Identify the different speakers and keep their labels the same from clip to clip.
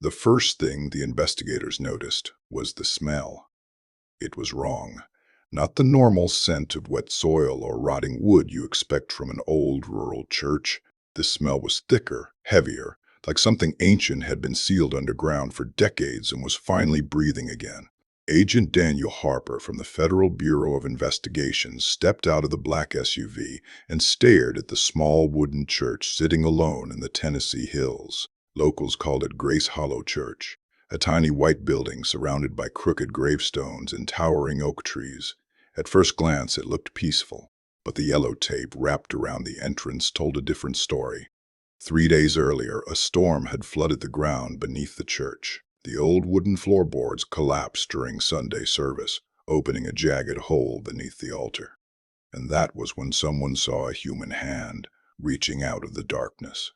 Speaker 1: The first thing the investigators noticed was the smell. It was wrong. Not the normal scent of wet soil or rotting wood you expect from an old rural church. The smell was thicker, heavier, like something ancient had been sealed underground for decades and was finally breathing again. Agent Daniel Harper from the Federal Bureau of Investigation stepped out of the black SUV and stared at the small wooden church sitting alone in the Tennessee hills. Locals called it Grace Hollow Church, a tiny white building surrounded by crooked gravestones and towering oak trees. At first glance, it looked peaceful, but the yellow tape wrapped around the entrance told a different story. 3 days earlier, a storm had flooded the ground beneath the church. The old wooden floorboards collapsed during Sunday service, opening a jagged hole beneath the altar. And that was when someone saw a human hand reaching out of the darkness.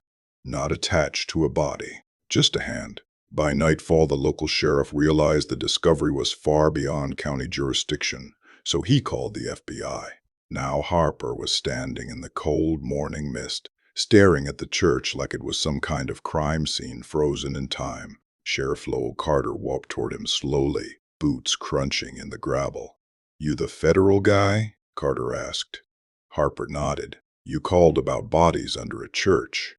Speaker 1: Not attached to a body, just a hand. By nightfall, the local sheriff realized the discovery was far beyond county jurisdiction, so he called the FBI. Now Harper was standing in the cold morning mist, staring at the church like it was some kind of crime scene frozen in time. Sheriff Lowell Carter walked toward him slowly, boots crunching in the gravel. "You the federal guy?" Carter asked. Harper nodded. "You called about bodies under a church."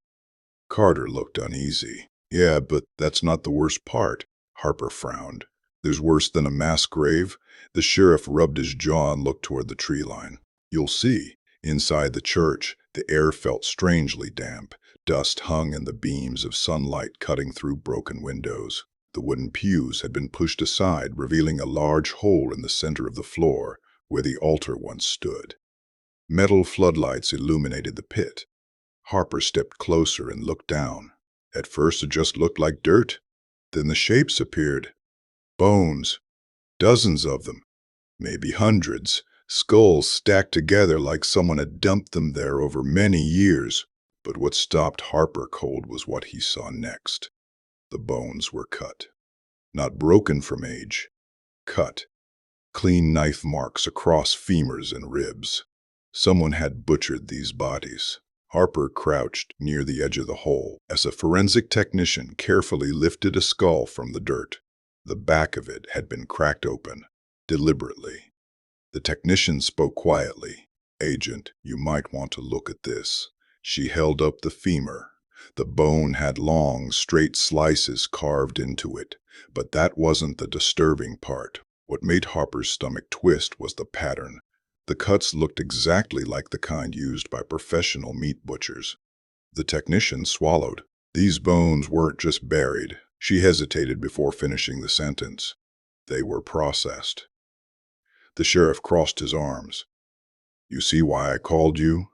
Speaker 1: Carter looked uneasy. "Yeah, but that's not the worst part." Harper frowned. "There's worse than a mass grave?" The sheriff rubbed his jaw and looked toward the tree line. "You'll see." Inside the church, the air felt strangely damp. Dust hung in the beams of sunlight cutting through broken windows. The wooden pews had been pushed aside, revealing a large hole in the center of the floor where the altar once stood. Metal floodlights illuminated the pit. Harper stepped closer and looked down. At first it just looked like dirt. Then the shapes appeared. Bones. Dozens of them. Maybe hundreds. Skulls stacked together like someone had dumped them there over many years. But what stopped Harper cold was what he saw next. The bones were cut. Not broken from age. Cut. Clean knife marks across femurs and ribs. Someone had butchered these bodies. Harper crouched near the edge of the hole as a forensic technician carefully lifted a skull from the dirt. The back of it had been cracked open, deliberately. The technician spoke quietly. "Agent, you might want to look at this." She held up the femur. The bone had long, straight slices carved into it, but that wasn't the disturbing part. What made Harper's stomach twist was the pattern. The cuts looked exactly like the kind used by professional meat butchers. The technician swallowed. These bones weren't just buried. She hesitated before finishing the sentence. They were processed. The sheriff crossed his arms. "You see why I called you?"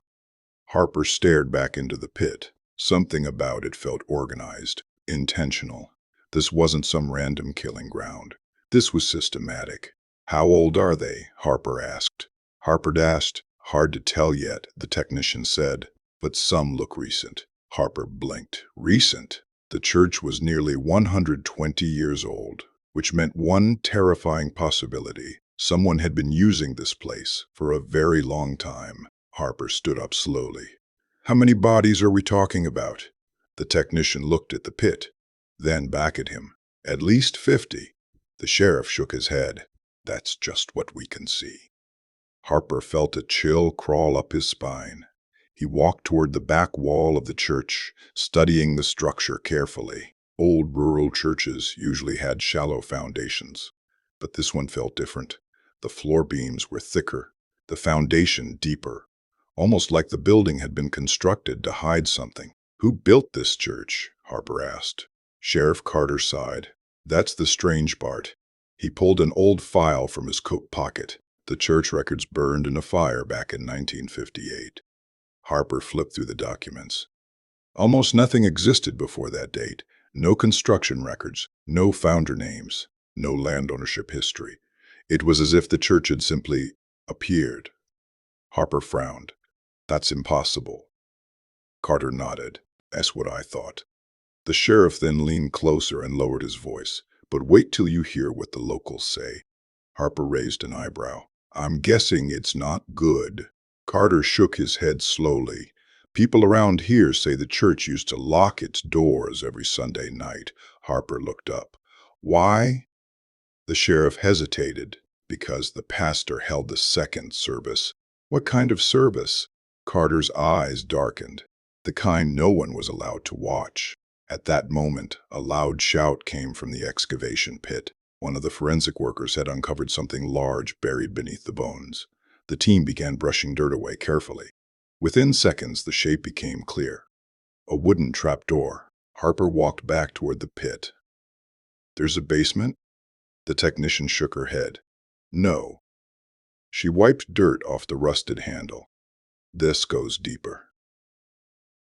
Speaker 1: Harper stared back into the pit. Something about it felt organized, intentional. This wasn't some random killing ground. This was systematic. "How old are they?" Harper asked. "Harper asked. "Hard to tell yet," the technician said, "but some look recent." Harper blinked. Recent? The church was nearly 120 years old, which meant one terrifying possibility. Someone had been using this place for a very long time. Harper stood up slowly. "How many bodies are we talking about?" The technician looked at the pit, then back at him. "At least 50. The sheriff shook his head. "That's just what we can see." Harper felt a chill crawl up his spine. He walked toward the back wall of the church, studying the structure carefully. Old rural churches usually had shallow foundations, but this one felt different. The floor beams were thicker, the foundation deeper, almost like the building had been constructed to hide something. "Who built this church?" Harper asked. Sheriff Carter sighed. "That's the strange part." He pulled an old file from his coat pocket. The church records burned in a fire back in 1958. Harper flipped through the documents. Almost nothing existed before that date. No construction records, no founder names, no land ownership history. It was as if the church had simply appeared. Harper frowned. "That's impossible." Carter nodded. "That's what I thought." The sheriff then leaned closer and lowered his voice. "But wait till you hear what the locals say." Harper raised an eyebrow. "I'm guessing it's not good." Carter shook his head slowly. "People around here say the church used to lock its doors every Sunday night, Harper looked up. Why? The sheriff hesitated. Because the pastor held the second service. What kind of service? Carter's eyes darkened. The kind no one was allowed to watch. At that moment, a loud shout came from the excavation pit. One of the forensic workers had uncovered something large buried beneath the bones. The team began brushing dirt away carefully. Within seconds, the shape became clear. A wooden trapdoor. Harper walked back toward the pit. There's a basement? The technician shook her head. No. She wiped dirt off the rusted handle. This goes deeper.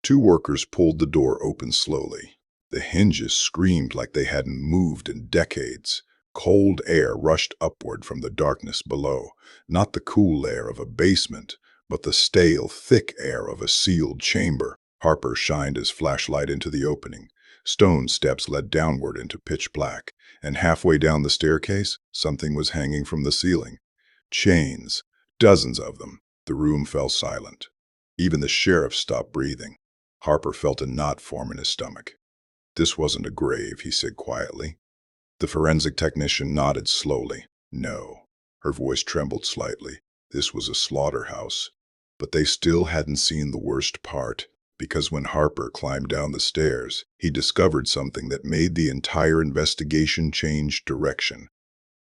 Speaker 1: Two workers pulled the door open slowly. The hinges screamed like they hadn't moved in decades. Cold air rushed upward from the darkness below, not the cool air of a basement, but the stale, thick air of a sealed chamber. Harper shined his flashlight into the opening. Stone steps led downward into pitch black, and halfway down the staircase, something was hanging from the ceiling. Chains, dozens of them. The room fell silent. Even the sheriff stopped breathing. Harper felt a knot form in his stomach. This wasn't a grave, he said quietly. The forensic technician nodded slowly. No. Her voice trembled slightly. This was a slaughterhouse. But they still hadn't seen the worst part, because when Harper climbed down the stairs, he discovered something that made the entire investigation change direction.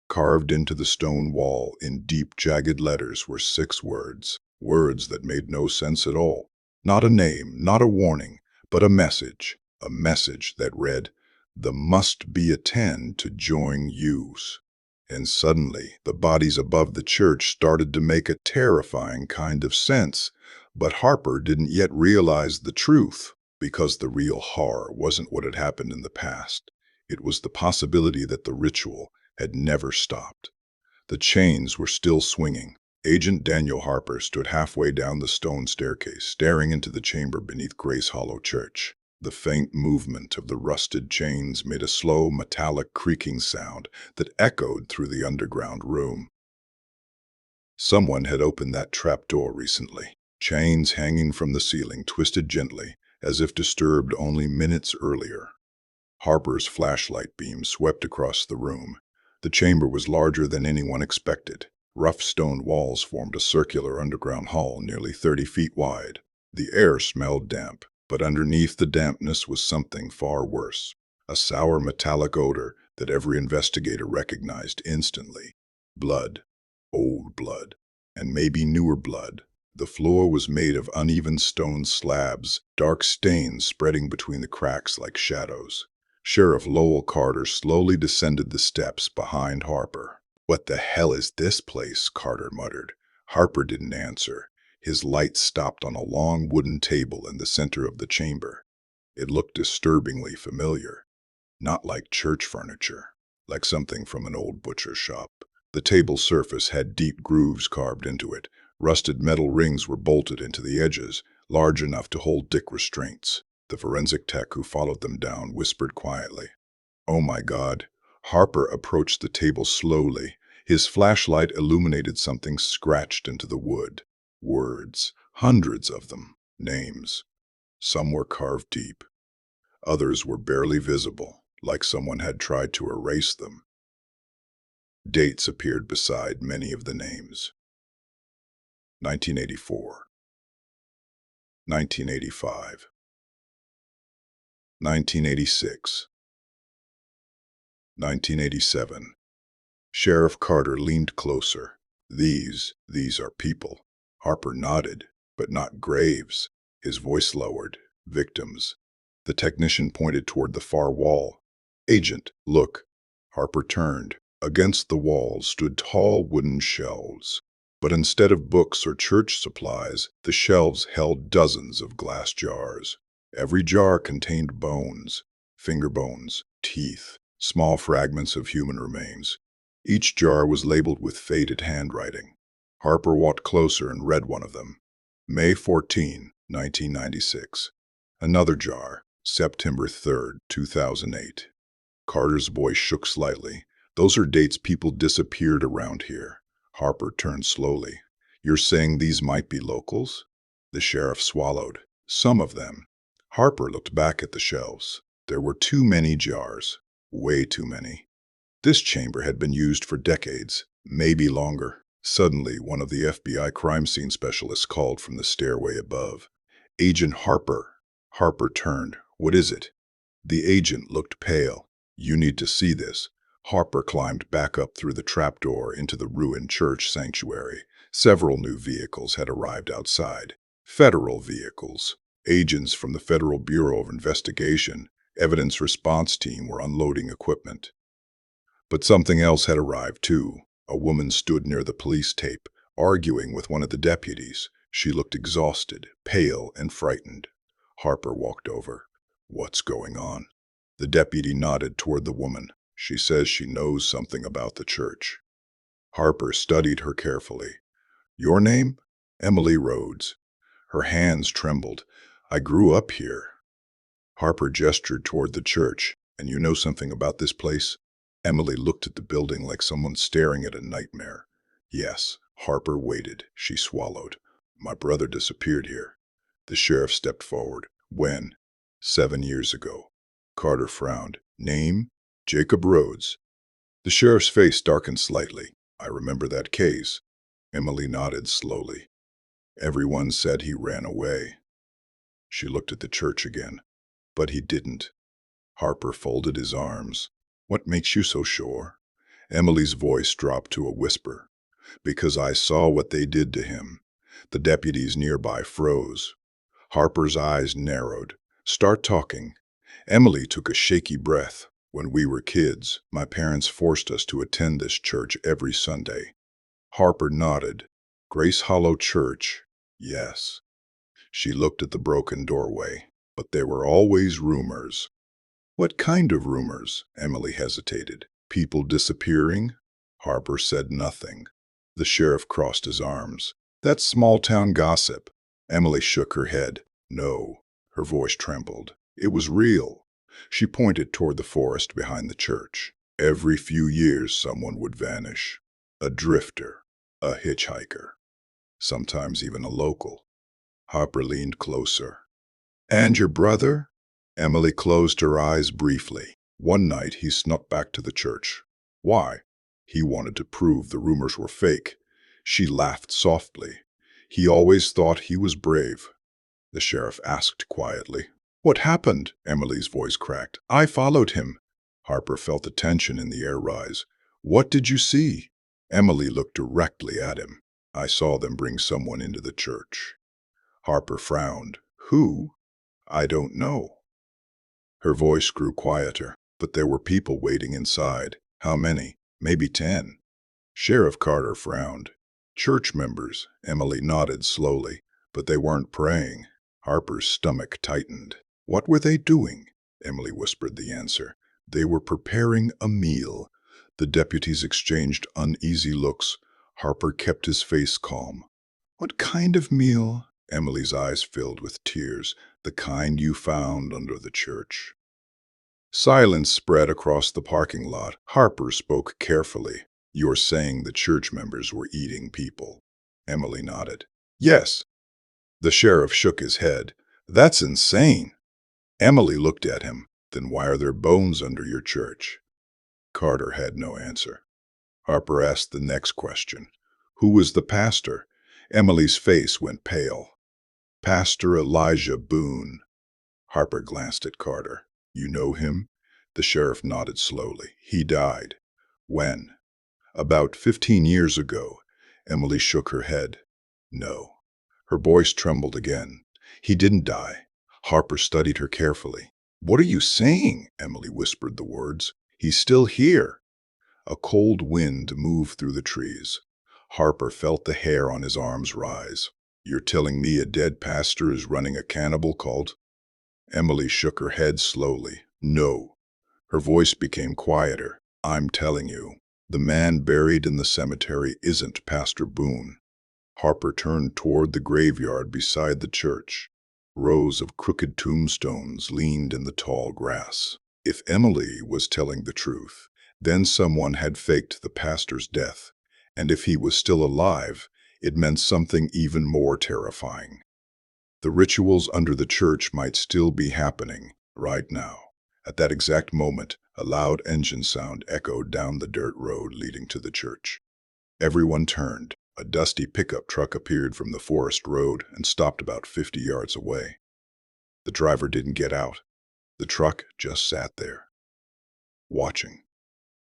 Speaker 1: Carved into the stone wall in deep, jagged letters were 6 words. Words that made no sense at all. Not a name, not a warning, but a message. A message that read, "The must be attend to join use." And suddenly, the bodies above the church started to make a terrifying kind of sense. But Harper didn't yet realize the truth, because the real horror wasn't what had happened in the past. It was the possibility that the ritual had never stopped. The chains were still swinging. Agent Daniel Harper stood halfway down the stone staircase, staring into the chamber beneath Grace Hollow Church. The faint movement of the rusted chains made a slow, metallic creaking sound that echoed through the underground room. Someone had opened that trapdoor recently. Chains hanging from the ceiling twisted gently, as if disturbed only minutes earlier. Harper's flashlight beam swept across the room. The chamber was larger than anyone expected. Rough stone walls formed a circular underground hall nearly 30 feet wide. The air smelled damp, but underneath the dampness was something far worse. A sour metallic odor that every investigator recognized instantly. Blood. Old blood. And maybe newer blood. The floor was made of uneven stone slabs, dark stains spreading between the cracks like shadows. Sheriff Lowell Carter slowly descended the steps behind Harper. "What the hell is this place?" Carter muttered. Harper didn't answer. His light stopped on a long wooden table in the center of the chamber. It looked disturbingly familiar. Not like church furniture, like something from an old butcher's shop. The table's surface had deep grooves carved into it. Rusted metal rings were bolted into the edges, large enough to hold thick restraints. The forensic tech who followed them down whispered quietly. "Oh my God." Harper approached the table slowly. His flashlight illuminated something scratched into the wood. Words, hundreds of them, names. Some were carved deep. Others were barely visible, like someone had tried to erase them. Dates appeared beside many of the names. 1984, 1985, 1986, 1987. Sheriff Carter leaned closer. These are people." Harper nodded, but not graves. His voice lowered. "Victims." The technician pointed toward the far wall. "Agent, look." Harper turned. Against the wall stood tall wooden shelves. But instead of books or church supplies, the shelves held dozens of glass jars. Every jar contained bones, finger bones, teeth, small fragments of human remains. Each jar was labeled with faded handwriting. Harper walked closer and read one of them. May 14, 1996. Another jar, September 3rd, 2008. Carter's voice shook slightly. "Those are dates people disappeared around here." Harper turned slowly. "You're saying these might be locals?" The sheriff swallowed. "Some of them." Harper looked back at the shelves. There were too many jars, way too many. This chamber had been used for decades, maybe longer. Suddenly, one of the FBI crime scene specialists called from the stairway above. Agent Harper. Harper turned. What is it? The agent looked pale. You need to see this. Harper climbed back up through the trapdoor into the ruined church sanctuary. Several new vehicles had arrived outside. Federal vehicles. Agents from the Federal Bureau of Investigation, Evidence Response Team were unloading equipment. But something else had arrived, too. A woman stood near the police tape, arguing with one of the deputies. She looked exhausted, pale, and frightened. Harper walked over. What's going on? The deputy nodded toward the woman. She says she knows something about the church. Harper studied her carefully. Your name? Emily Rhodes. Her hands trembled. I grew up here. Harper gestured toward the church. And you know something about this place? Emily looked at the building like someone staring at a nightmare. Yes. Harper waited. She swallowed. My brother disappeared here. The sheriff stepped forward. When? 7 years ago. Carter frowned. Name? Jacob Rhodes. The sheriff's face darkened slightly. I remember that case. Emily nodded slowly. Everyone said he ran away. She looked at the church again. But he didn't. Harper folded his arms. What makes you so sure? Emily's voice dropped to a whisper. Because I saw what they did to him. The deputies nearby froze. Harper's eyes narrowed. Start talking. Emily took a shaky breath. When we were kids, my parents forced us to attend this church every Sunday. Harper nodded. Grace Hollow Church. Yes. She looked at the broken doorway. But there were always rumors. What kind of rumors? Emily hesitated. People disappearing? Harper said nothing. The sheriff crossed his arms. That's small-town gossip. Emily shook her head. No. Her voice trembled. It was real. She pointed toward the forest behind the church. Every few years someone would vanish. A drifter. A hitchhiker. Sometimes even a local. Harper leaned closer. And your brother? Emily closed her eyes briefly. One night he snuck back to the church. Why? He wanted to prove the rumors were fake. She laughed softly. He always thought he was brave. The sheriff asked quietly. What happened? Emily's voice cracked. I followed him. Harper felt the tension in the air rise. What did you see? Emily looked directly at him. I saw them bring someone into the church. Harper frowned. Who? I don't know. Her voice grew quieter, but there were people waiting inside. How many? Maybe 10. Sheriff Carter frowned. Church members. Emily nodded slowly, but they weren't praying. Harper's stomach tightened. What were they doing? Emily whispered the answer. They were preparing a meal. The deputies exchanged uneasy looks. Harper kept his face calm. What kind of meal? Emily's eyes filled with tears. The kind you found under the church. Silence spread across the parking lot. Harper spoke carefully. You're saying the church members were eating people? Emily nodded. Yes. The sheriff shook his head. That's insane. Emily looked at him. Then why are there bones under your church? Carter had no answer. Harper asked the next question. Who was the pastor? Emily's face went pale. Pastor Elijah Boone. Harper glanced at Carter. You know him? The sheriff nodded slowly. He died. When? About 15 years ago. Emily shook her head. No. Her voice trembled again. He didn't die. Harper studied her carefully. What are you saying? Emily whispered the words. He's still here. A cold wind moved through the trees. Harper felt the hair on his arms rise. You're telling me a dead pastor is running a cannibal cult? Emily shook her head slowly. No. Her voice became quieter. I'm telling you, the man buried in the cemetery isn't Pastor Boone. Harper turned toward the graveyard beside the church. Rows of crooked tombstones leaned in the tall grass. If Emily was telling the truth, then someone had faked the pastor's death. And if he was still alive, it meant something even more terrifying. The rituals under the church might still be happening right now. At that exact moment, a loud engine sound echoed down the dirt road leading to the church. Everyone turned. A dusty pickup truck appeared from the forest road and stopped about 50 yards away. The driver didn't get out. The truck just sat there, watching.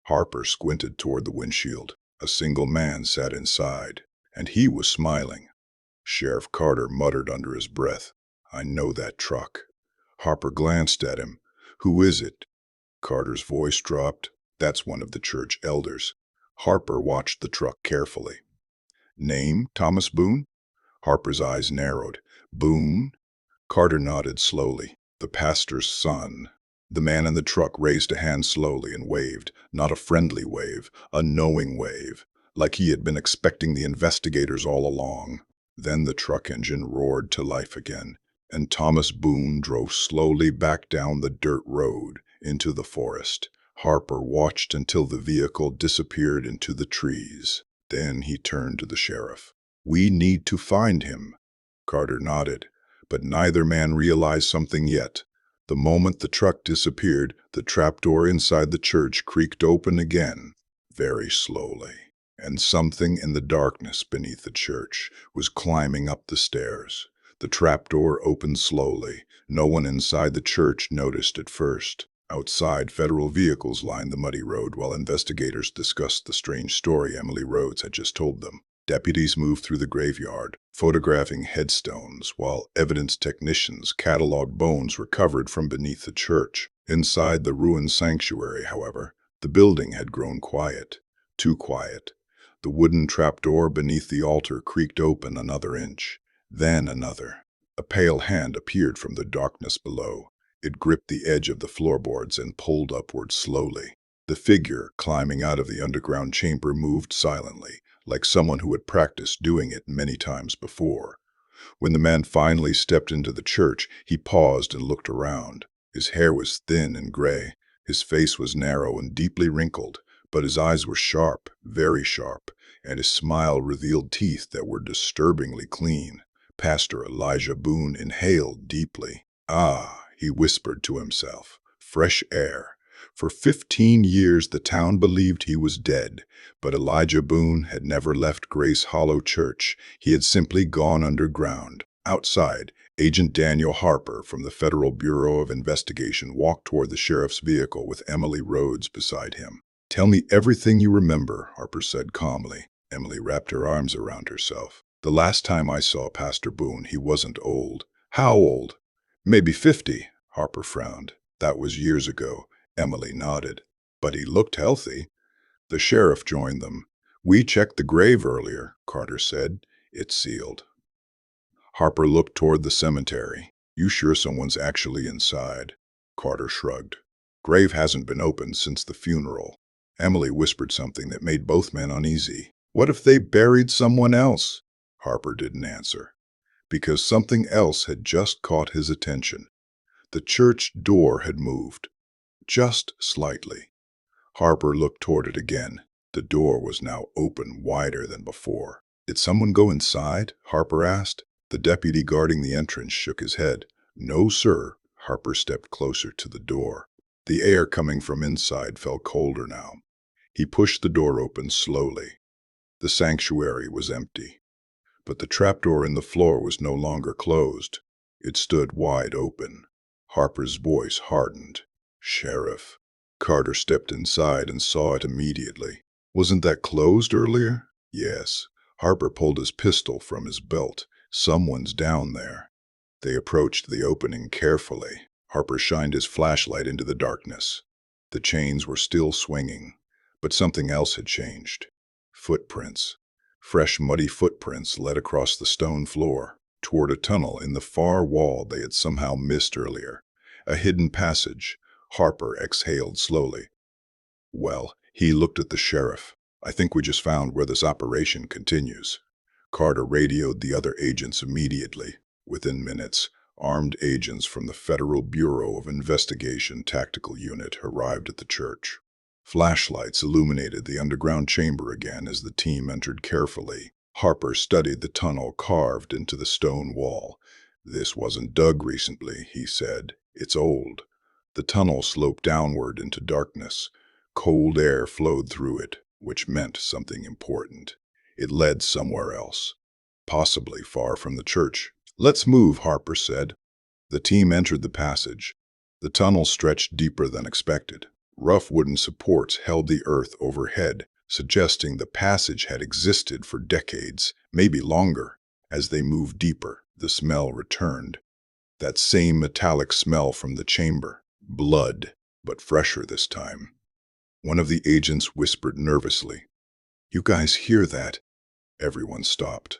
Speaker 1: Harper squinted toward the windshield. A single man sat inside, and he was smiling. Sheriff Carter muttered under his breath, "I know that truck." Harper glanced at him. "Who is it?" Carter's voice dropped. "That's one of the church elders." Harper watched the truck carefully. "Name, Thomas Boone?" Harper's eyes narrowed. "Boone?" Carter nodded slowly. "The pastor's son." The man in the truck raised a hand slowly and waved, not a friendly wave, a knowing wave, like he had been expecting the investigators all along. Then the truck engine roared to life again, and Thomas Boone drove slowly back down the dirt road into the forest. Harper watched until the vehicle disappeared into the trees. Then he turned to the sheriff. "We need to find him." Carter nodded, but neither man realized something yet. The moment the truck disappeared, the trapdoor inside the church creaked open again, very slowly, and something in the darkness beneath the church was climbing up the stairs. The trapdoor opened slowly. No one inside the church noticed at first. Outside, federal vehicles lined the muddy road while investigators discussed the strange story Emily Rhodes had just told them. Deputies moved through the graveyard, photographing headstones, while evidence technicians cataloged bones recovered from beneath the church. Inside the ruined sanctuary, however, the building had grown quiet, too quiet. The wooden trapdoor beneath the altar creaked open another inch, then another. A pale hand appeared from the darkness below. It gripped the edge of the floorboards and pulled upward slowly. The figure, climbing out of the underground chamber, moved silently, like someone who had practiced doing it many times before. When the man finally stepped into the church, he paused and looked around. His hair was thin and gray. His face was narrow and deeply wrinkled, but his eyes were sharp, very sharp, and his smile revealed teeth that were disturbingly clean. Pastor Elijah Boone inhaled deeply. "Ah," he whispered to himself, "fresh air." For 15 years the town believed he was dead, but Elijah Boone had never left Grace Hollow Church. He had simply gone underground. Outside, Agent Daniel Harper from the Federal Bureau of Investigation walked toward the sheriff's vehicle with Emily Rhodes beside him. "Tell me everything you remember," Harper said calmly. Emily wrapped her arms around herself. "The last time I saw Pastor Boone, he wasn't old." "How old?" "Maybe 50. Harper frowned. "That was years ago." Emily nodded. "But he looked healthy." The sheriff joined them. "We checked the grave earlier," Carter said. "It's sealed." Harper looked toward the cemetery. "You sure someone's actually inside?" Carter shrugged. "Grave hasn't been opened since the funeral." Emily whispered something that made both men uneasy. "What if they buried someone else?" Harper didn't answer, because something else had just caught his attention. The church door had moved, just slightly. Harper looked toward it again. The door was now open wider than before. "Did someone go inside?" Harper asked. The deputy guarding the entrance shook his head. "No, sir." Harper stepped closer to the door. The air coming from inside felt colder now. He pushed the door open slowly. The sanctuary was empty, but the trapdoor in the floor was no longer closed. It stood wide open. Harper's voice hardened. "Sheriff." Carter stepped inside and saw it immediately. "Wasn't that closed earlier?" "Yes." Harper pulled his pistol from his belt. "Someone's down there." They approached the opening carefully. Harper shined his flashlight into the darkness. The chains were still swinging, but something else had changed. Footprints. Fresh, muddy footprints led across the stone floor, toward a tunnel in the far wall they had somehow missed earlier. A hidden passage. Harper exhaled slowly. "Well," he looked at the sheriff. "I think we just found where this operation continues." Carter radioed the other agents immediately. Within minutes, armed agents from the Federal Bureau of Investigation Tactical Unit arrived at the church. Flashlights illuminated the underground chamber again as the team entered carefully. Harper studied the tunnel carved into the stone wall. "This wasn't dug recently," he said. "It's old." The tunnel sloped downward into darkness. Cold air flowed through it, which meant something important. It led somewhere else, possibly far from the church. "Let's move," Harper said. The team entered the passage. The tunnel stretched deeper than expected. Rough wooden supports held the earth overhead, suggesting the passage had existed for decades, maybe longer. As they moved deeper, the smell returned. That same metallic smell from the chamber. Blood, but fresher this time. One of the agents whispered nervously, "You guys hear that?" Everyone stopped.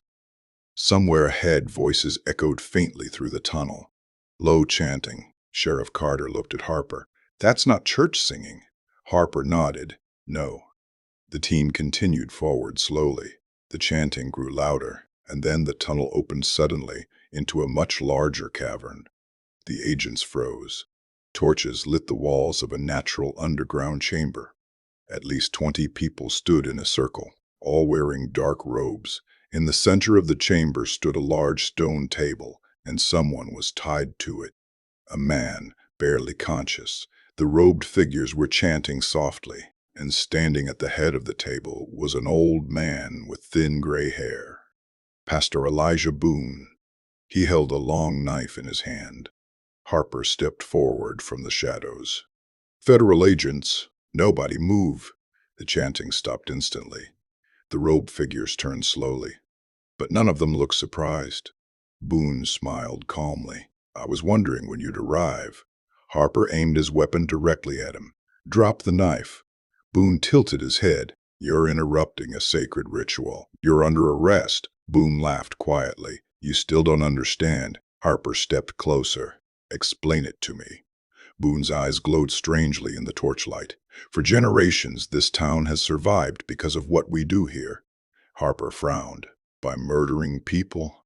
Speaker 1: Somewhere ahead, voices echoed faintly through the tunnel. Low chanting. Sheriff Carter looked at Harper. "That's not church singing." Harper nodded. "No." The team continued forward slowly. The chanting grew louder, and then the tunnel opened suddenly into a much larger cavern. The agents froze. Torches lit the walls of a natural underground chamber. At least 20 people stood in a circle, all wearing dark robes. In the center of the chamber stood a large stone table, and someone was tied to it. A man, barely conscious. The robed figures were chanting softly, and standing at the head of the table was an old man with thin gray hair. Pastor Elijah Boone. He held a long knife in his hand. Harper stepped forward from the shadows. "Federal agents, nobody move." The chanting stopped instantly. The robed figures turned slowly, but none of them looked surprised. Boone smiled calmly. "I was wondering when you'd arrive." Harper aimed his weapon directly at him. "Drop the knife." Boone tilted his head. "You're interrupting a sacred ritual. You're under arrest." Boone laughed quietly. "You still don't understand." Harper stepped closer. "Explain it to me." Boone's eyes glowed strangely in the torchlight. "For generations, this town has survived because of what we do here." Harper frowned. "By murdering people?"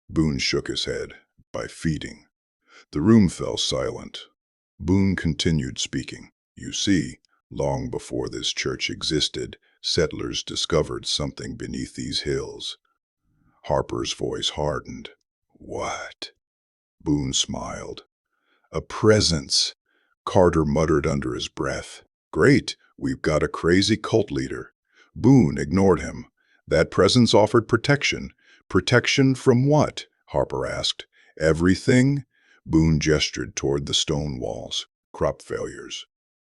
Speaker 1: Boone shook his head. "By feeding." The room fell silent. Boone continued speaking. "You see, long before this church existed, settlers discovered something beneath these hills." Harper's voice hardened. "What?" Boone smiled. "A presence." Carter muttered under his breath. "Great, we've got a crazy cult leader." Boone ignored him. "That presence offered protection." "Protection from what?" Harper asked. "Everything." Boone gestured toward the stone walls. "Crop failures,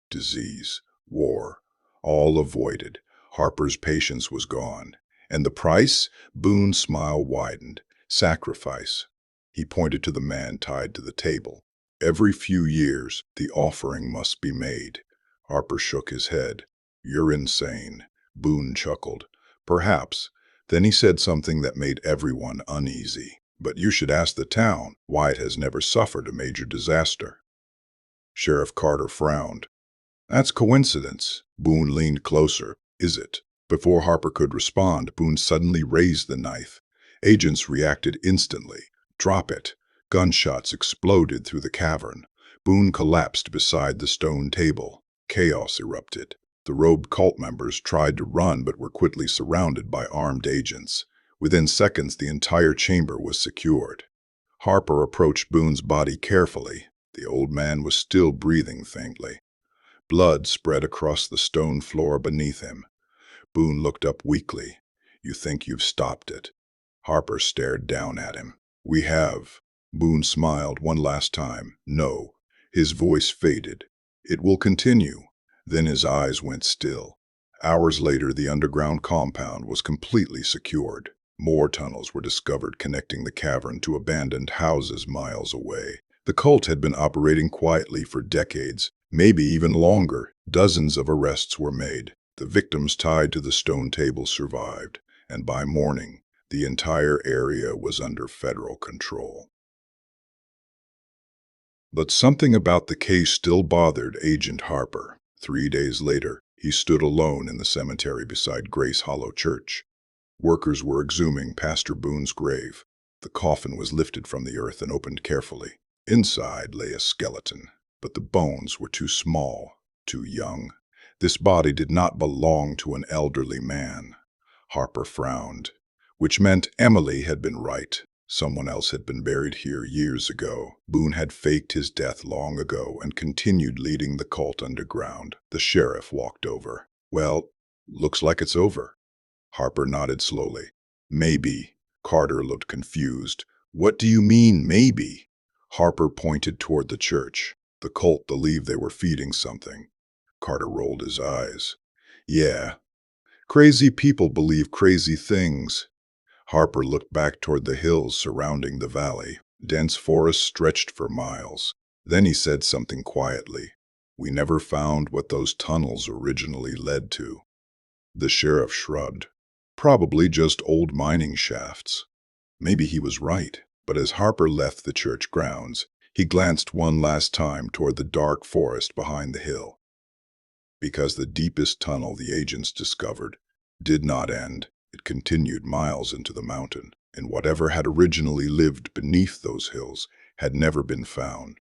Speaker 1: disease, war, all avoided." Harper's patience was gone. "And the price?" Boone's smile widened. "Sacrifice." He pointed to the man tied to the table. "Every few years, the offering must be made." Harper shook his head. "You're insane." Boone chuckled. "Perhaps." Then he said something that made everyone uneasy. "But you should ask the town why it has never suffered a major disaster." Sheriff Carter frowned. "That's coincidence." Boone leaned closer. "Is it?" Before Harper could respond, Boone suddenly raised the knife. Agents reacted instantly. "Drop it." Gunshots exploded through the cavern. Boone collapsed beside the stone table. Chaos erupted. The robed cult members tried to run but were quickly surrounded by armed agents. Within seconds, the entire chamber was secured. Harper approached Boone's body carefully. The old man was still breathing faintly. Blood spread across the stone floor beneath him. Boone looked up weakly. "You think you've stopped it?" Harper stared down at him. "We have." Boone smiled one last time. "No." His voice faded. "It will continue." Then his eyes went still. Hours later, the underground compound was completely secured. More tunnels were discovered connecting the cavern to abandoned houses miles away. The cult had been operating quietly for decades, maybe even longer. Dozens of arrests were made. The victims tied to the stone table survived, and by morning, the entire area was under federal control. But something about the case still bothered Agent Harper. 3 days later, he stood alone in the cemetery beside Grace Hollow Church. Workers were exhuming Pastor Boone's grave. The coffin was lifted from the earth and opened carefully. Inside lay a skeleton, but the bones were too small, too young. This body did not belong to an elderly man. Harper frowned, which meant Emily had been right. Someone else had been buried here years ago. Boone had faked his death long ago and continued leading the cult underground. The sheriff walked over. Well, looks like it's over. Harper nodded slowly. Maybe. Carter looked confused. What do you mean, maybe? Harper pointed toward the church. The cult believed they were feeding something. Carter rolled his eyes. Yeah, crazy people believe crazy things. Harper looked back toward the hills surrounding the valley. Dense forest stretched for miles. Then he said something quietly. We never found what those tunnels originally led to. The sheriff shrugged. Probably just old mining shafts. Maybe he was right, but as Harper left the church grounds, he glanced one last time toward the dark forest behind the hill. Because the deepest tunnel the agents discovered did not end, it continued miles into the mountain, and whatever had originally lived beneath those hills had never been found.